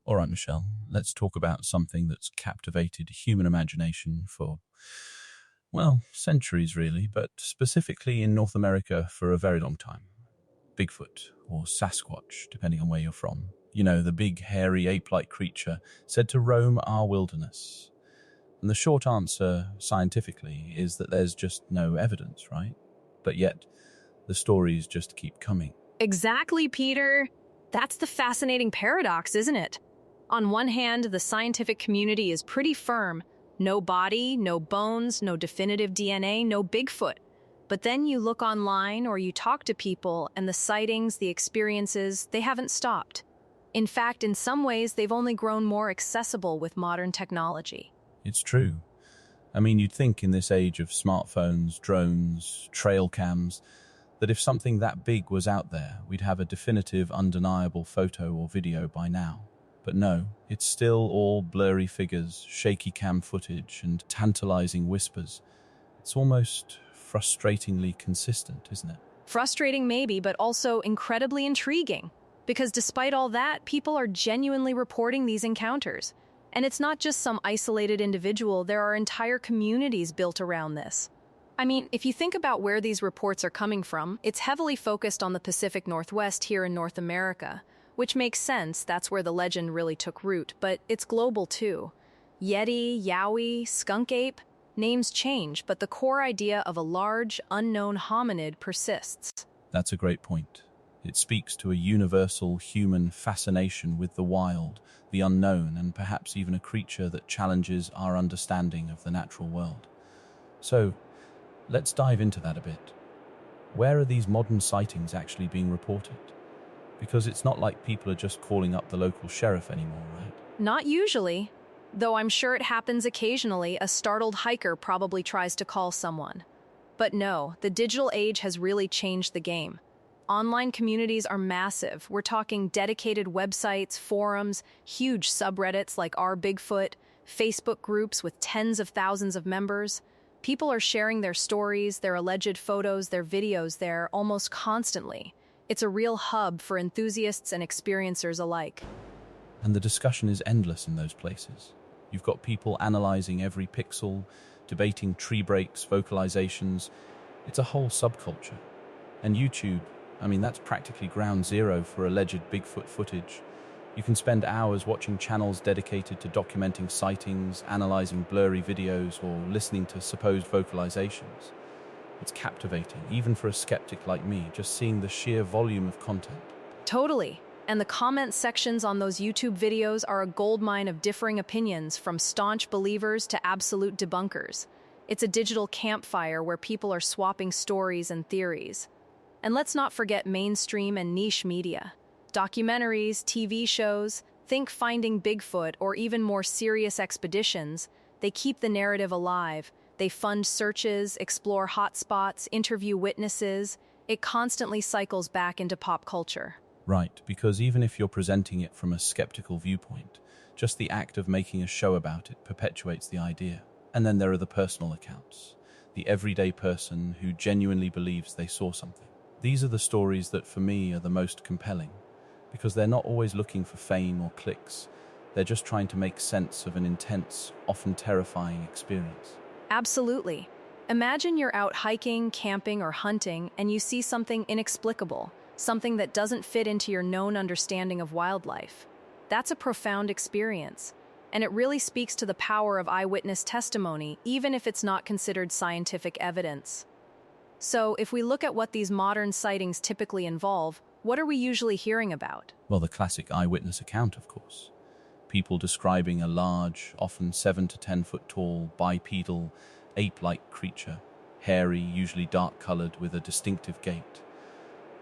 All right, Michelle, let's talk about something that's captivated human imagination for, well, centuries really, but specifically in North America for a very long time. Bigfoot, or Sasquatch, depending on where you're from. You know, the big, hairy, ape-like creature said to roam our wilderness. And the short answer, scientifically, is that there's just no evidence, right? But yet, the stories just keep coming. Exactly, Peter. That's the fascinating paradox, isn't it? On one hand, the scientific community is pretty firm. No body, no bones, no definitive DNA, no Bigfoot. But then you look online or you talk to people and the sightings, the experiences, they haven't stopped. In fact, in some ways, they've only grown more accessible with modern technology. It's true. I mean, you'd think in this age of smartphones, drones, trail cams, that if something that big was out there, we'd have a definitive, undeniable photo or video by now. But no, it's still all blurry figures, shaky cam footage, and tantalizing whispers. It's almost frustratingly consistent, isn't it? Frustrating maybe, but also incredibly intriguing. Because despite all that, people are genuinely reporting these encounters. And it's not just some isolated individual, there are entire communities built around this. I mean, if you think about where these reports are coming from, it's heavily focused on the Pacific Northwest here in North America, which makes sense, that's where the legend really took root, but it's global too. Yeti, Yowie, skunk ape, names change, but the core idea of a large, unknown hominid persists. That's a great point. It speaks to a universal human fascination with the wild, the unknown, and perhaps even a creature that challenges our understanding of the natural world. So, let's dive into that a bit. Where are these modern sightings actually being reported? Because it's not like people are just calling up the local sheriff anymore, right? Not usually. Though I'm sure it happens occasionally, a startled hiker probably tries to call someone. But no, the digital age has really changed the game. Online communities are massive. We're talking dedicated websites, forums, huge subreddits like Our Bigfoot, Facebook groups with tens of thousands of members. People are sharing their stories, their alleged photos, their videos there almost constantly. It's a real hub for enthusiasts and experiencers alike. And the discussion is endless in those places. You've got people analyzing every pixel, debating tree breaks, vocalizations. It's a whole subculture. And YouTube, I mean, that's practically ground zero for alleged Bigfoot footage. You can spend hours watching channels dedicated to documenting sightings, analyzing blurry videos, or listening to supposed vocalizations. It's captivating, even for a skeptic like me, just seeing the sheer volume of content. Totally. And the comment sections on those YouTube videos are a goldmine of differing opinions, from staunch believers to absolute debunkers. It's a digital campfire where people are swapping stories and theories. And let's not forget mainstream and niche media. Documentaries, TV shows, think Finding Bigfoot, or even more serious expeditions, they keep the narrative alive. They fund searches, explore hotspots, interview witnesses. It constantly cycles back into pop culture. Right, because even if you're presenting it from a skeptical viewpoint, just the act of making a show about it perpetuates the idea. And then there are the personal accounts, the everyday person who genuinely believes they saw something. These are the stories that for me are the most compelling, because they're not always looking for fame or clicks. They're just trying to make sense of an intense, often terrifying experience. Absolutely. Imagine you're out hiking, camping, or hunting, and you see something inexplicable, something that doesn't fit into your known understanding of wildlife. That's a profound experience, and it really speaks to the power of eyewitness testimony, even if it's not considered scientific evidence. So, if we look at what these modern sightings typically involve, what are we usually hearing about? Well, the classic eyewitness account, of course. People describing a large, often 7 to 10 foot tall, bipedal, ape-like creature, hairy, usually dark-colored, with a distinctive gait.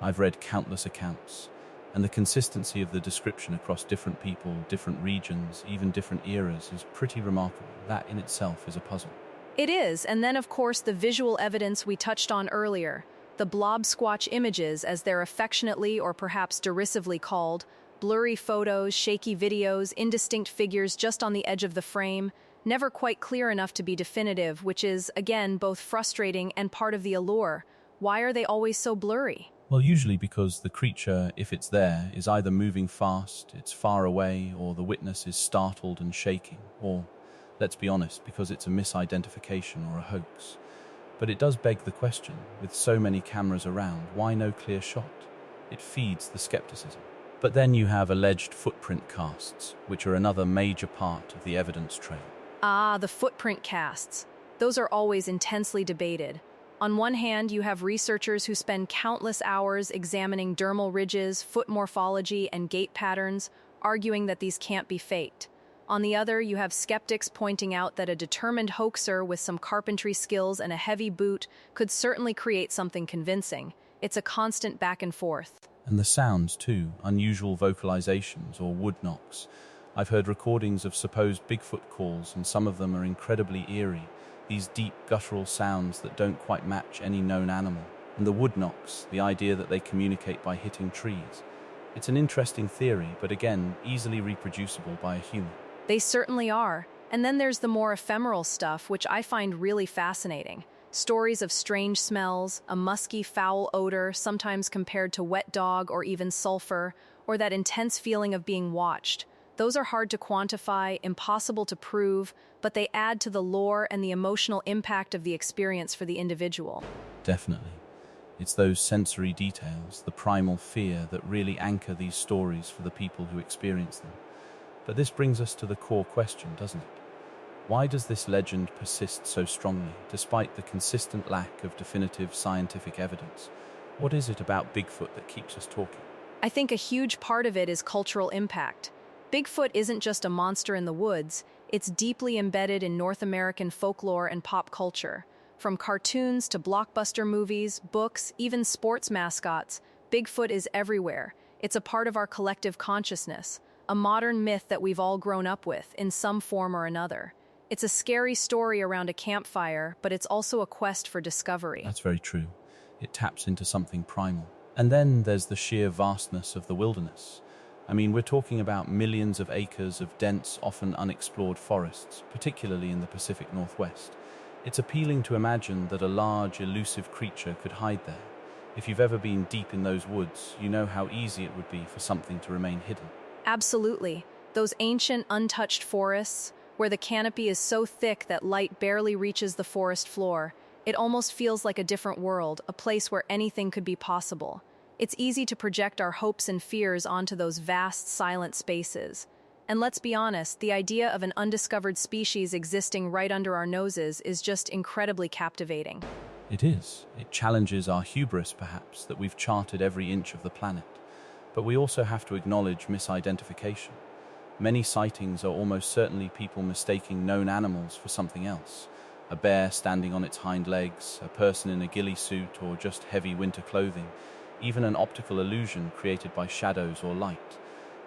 I've read countless accounts, and the consistency of the description across different people, different regions, even different eras is pretty remarkable. That in itself is a puzzle. It is, and then of course the visual evidence we touched on earlier, the blob squatch images, as they're affectionately or perhaps derisively called, blurry photos, shaky videos, indistinct figures just on the edge of the frame, never quite clear enough to be definitive, which is, again, both frustrating and part of the allure. Why are they always so blurry? Well, usually because the creature, if it's there, is either moving fast, it's far away, or the witness is startled and shaking, or, let's be honest, because it's a misidentification or a hoax. But it does beg the question, with so many cameras around, why no clear shot? It feeds the skepticism. But then you have alleged footprint casts, which are another major part of the evidence trail. Ah, the footprint casts. Those are always intensely debated. On one hand, you have researchers who spend countless hours examining dermal ridges, foot morphology, and gait patterns, arguing that these can't be faked. On the other, you have skeptics pointing out that a determined hoaxer with some carpentry skills and a heavy boot could certainly create something convincing. It's a constant back and forth. And the sounds, too, unusual vocalizations or wood knocks. I've heard recordings of supposed Bigfoot calls, and some of them are incredibly eerie, these deep guttural sounds that don't quite match any known animal. And the wood knocks, the idea that they communicate by hitting trees. It's an interesting theory, but again, easily reproducible by a human. They certainly are. And then there's the more ephemeral stuff, which I find really fascinating. Stories of strange smells, a musky, foul odor, sometimes compared to wet dog or even sulfur, or that intense feeling of being watched. Those are hard to quantify, impossible to prove, but they add to the lore and the emotional impact of the experience for the individual. Definitely. It's those sensory details, the primal fear, that really anchor these stories for the people who experience them. But this brings us to the core question, doesn't it? Why does this legend persist so strongly, despite the consistent lack of definitive scientific evidence? What is it about Bigfoot that keeps us talking? I think a huge part of it is cultural impact. Bigfoot isn't just a monster in the woods, it's deeply embedded in North American folklore and pop culture. From cartoons to blockbuster movies, books, even sports mascots, Bigfoot is everywhere. It's a part of our collective consciousness, a modern myth that we've all grown up with, in some form or another. It's a scary story around a campfire, but it's also a quest for discovery. That's very true. It taps into something primal. And then there's the sheer vastness of the wilderness. I mean, we're talking about millions of acres of dense, often unexplored forests, particularly in the Pacific Northwest. It's appealing to imagine that a large, elusive creature could hide there. If you've ever been deep in those woods, you know how easy it would be for something to remain hidden. Absolutely. Those ancient, untouched forests, where the canopy is so thick that light barely reaches the forest floor, it almost feels like a different world, a place where anything could be possible. It's easy to project our hopes and fears onto those vast, silent spaces. And let's be honest, the idea of an undiscovered species existing right under our noses is just incredibly captivating. It is. It challenges our hubris, perhaps, that we've charted every inch of the planet. But we also have to acknowledge misidentification. Many sightings are almost certainly people mistaking known animals for something else. A bear standing on its hind legs, a person in a ghillie suit, or just heavy winter clothing. Even an optical illusion created by shadows or light.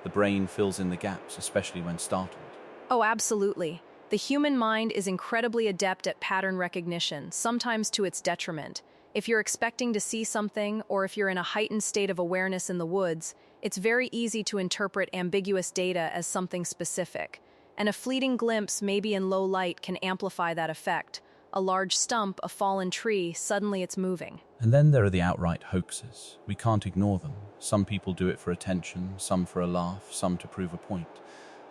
The brain fills in the gaps, especially when startled. Oh, absolutely. The human mind is incredibly adept at pattern recognition, sometimes to its detriment. If you're expecting to see something, or if you're in a heightened state of awareness in the woods, it's very easy to interpret ambiguous data as something specific. And a fleeting glimpse, maybe in low light, can amplify that effect. A large stump, a fallen tree, suddenly it's moving. And then there are the outright hoaxes. We can't ignore them. Some people do it for attention, some for a laugh, some to prove a point.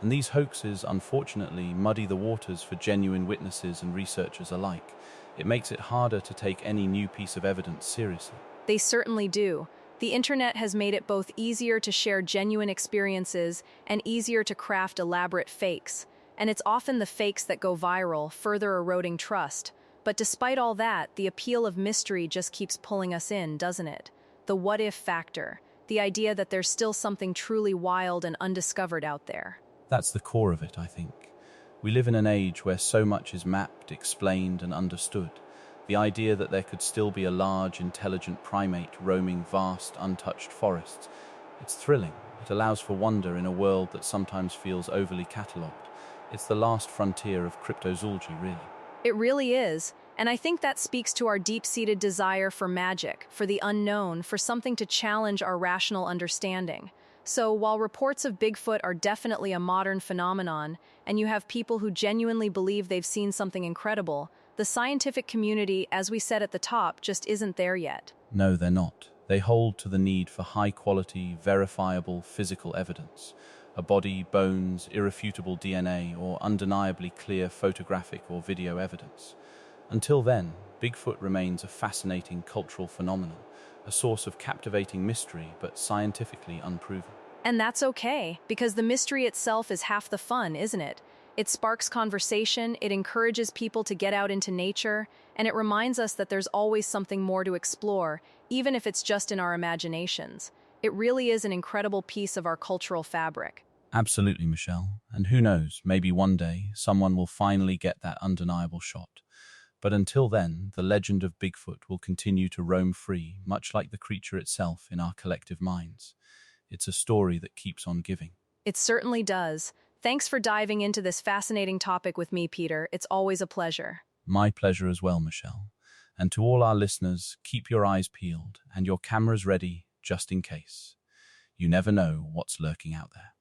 And these hoaxes, unfortunately, muddy the waters for genuine witnesses and researchers alike. It makes it harder to take any new piece of evidence seriously. They certainly do. The internet has made it both easier to share genuine experiences and easier to craft elaborate fakes. And it's often the fakes that go viral, further eroding trust. But despite all that, the appeal of mystery just keeps pulling us in, doesn't it? The what-if factor. The idea that there's still something truly wild and undiscovered out there. That's the core of it, I think. We live in an age where so much is mapped, explained, and understood. The idea that there could still be a large, intelligent primate roaming vast, untouched forests. It's thrilling. It allows for wonder in a world that sometimes feels overly catalogued. It's the last frontier of cryptozoology, really. It really is. And I think that speaks to our deep-seated desire for magic, for the unknown, for something to challenge our rational understanding. So while reports of Bigfoot are definitely a modern phenomenon, and you have people who genuinely believe they've seen something incredible, the scientific community, as we said at the top, just isn't there yet. No, they're not. They hold to the need for high-quality, verifiable physical evidence, a body, bones, irrefutable DNA, or undeniably clear photographic or video evidence. Until then, Bigfoot remains a fascinating cultural phenomenon, a source of captivating mystery but scientifically unproven. And that's okay, because the mystery itself is half the fun, isn't it? It sparks conversation, it encourages people to get out into nature, and it reminds us that there's always something more to explore, even if it's just in our imaginations. It really is an incredible piece of our cultural fabric. Absolutely, Michelle. And who knows, maybe one day someone will finally get that undeniable shot. But until then, the legend of Bigfoot will continue to roam free, much like the creature itself in our collective minds. It's a story that keeps on giving. It certainly does. Thanks for diving into this fascinating topic with me, Peter. It's always a pleasure. My pleasure as well, Michelle. And to all our listeners, keep your eyes peeled and your cameras ready just in case. You never know what's lurking out there.